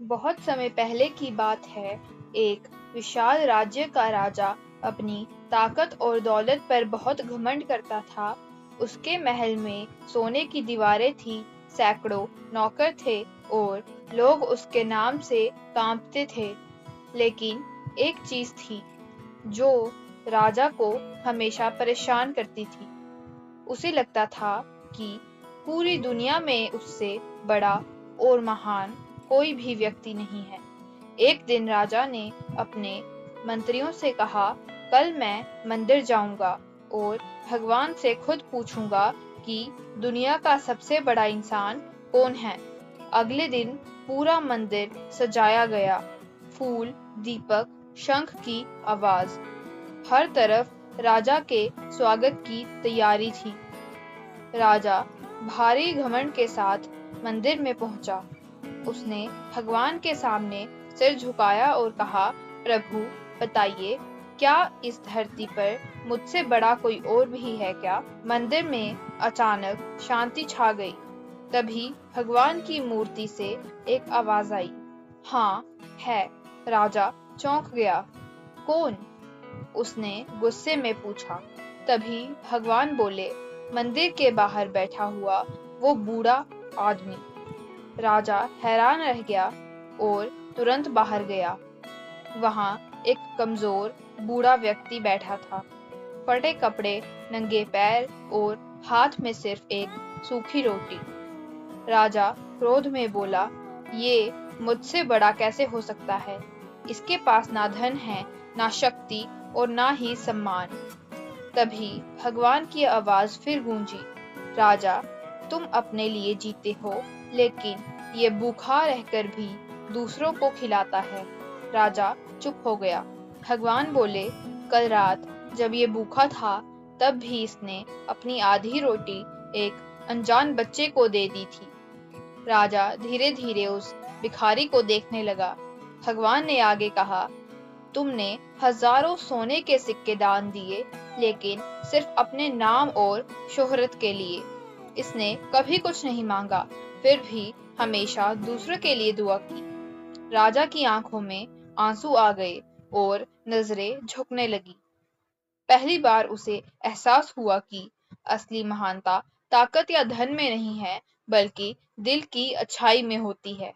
बहुत समय पहले की बात है। एक विशाल राज्य का राजा अपनी ताकत और दौलत पर बहुत घमंड करता था। उसके महल में सोने की दीवारें थी, सैकड़ों नौकर थे और लोग उसके नाम से कांपते थे। लेकिन एक चीज थी जो राजा को हमेशा परेशान करती थी। उसे लगता था कि पूरी दुनिया में उससे बड़ा और महान कोई भी व्यक्ति नहीं है। एक दिन राजा ने अपने मंत्रियों से कहा, कल मैं मंदिर जाऊंगा और भगवान से खुद पूछूंगा कि दुनिया का सबसे बड़ा इंसान कौन है। अगले दिन पूरा मंदिर सजाया गया। फूल, दीपक, शंख की आवाज, हर तरफ राजा के स्वागत की तैयारी थी। राजा भारी घमंड के साथ मंदिर में पहुंचा। उसने भगवान के सामने सिर झुकाया और कहा, प्रभु बताइए, क्या इस धरती पर मुझसे बड़ा कोई और भी है क्या? मंदिर में अचानक शांति छा गई। तभी भगवान की मूर्ति से एक आवाज आई, हाँ है। राजा चौंक गया। कौन? उसने गुस्से में पूछा। तभी भगवान बोले, मंदिर के बाहर बैठा हुआ वो बूढ़ा आदमी। राजा हैरान रह गया और तुरंत बाहर गया। वहां एक कमजोर बूढ़ा व्यक्ति बैठा था, फटे कपड़े, नंगे पैर और हाथ में सिर्फ एक सूखी रोटी। राजा क्रोध में बोला, ये मुझसे बड़ा कैसे हो सकता है? इसके पास ना धन है, ना शक्ति और ना ही सम्मान। तभी भगवान की आवाज फिर गूंजी, राजा तुम अपने लिए जीते हो, लेकिन ये भूखा रहकर भी दूसरों को खिलाता है। राजा चुप हो गया। भगवान बोले, कल रात जब ये भूखा था तब भी इसने अपनी आधी रोटी एक अनजान बच्चे को दे दी थी। राजा धीरे धीरे उस भिखारी को देखने लगा। भगवान ने आगे कहा, तुमने हजारों सोने के सिक्के दान दिए, लेकिन सिर्फ अपने नाम और शोहरत के लिए। इसने कभी कुछ नहीं मांगा, फिर भी हमेशा दूसरों के लिए दुआ की। राजा की आंखों में आंसू आ गए और नजरें झुकने लगी। पहली बार उसे एहसास हुआ कि असली महानता ताकत या धन में नहीं है, बल्कि दिल की अच्छाई में होती है।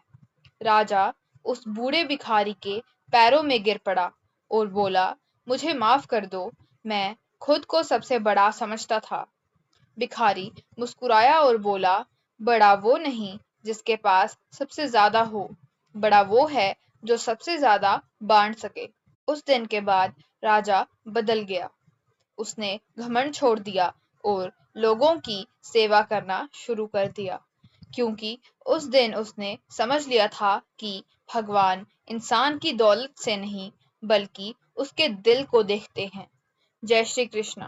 राजा उस बूढ़े भिखारी के पैरों में गिर पड़ा और बोला, मुझे माफ कर दो, मैं खुद को सबसे बड़ा समझता था। भिखारी मुस्कुराया और बोला, बड़ा वो नहीं जिसके पास सबसे ज्यादा हो, बड़ा वो है जो सबसे ज्यादा बांट सके। उस दिन के बाद राजा बदल गया। उसने घमंड छोड़ दिया और लोगों की सेवा करना शुरू कर दिया, क्योंकि उस दिन उसने समझ लिया था कि भगवान इंसान की दौलत से नहीं, बल्कि उसके दिल को देखते हैं। जय श्री कृष्ण।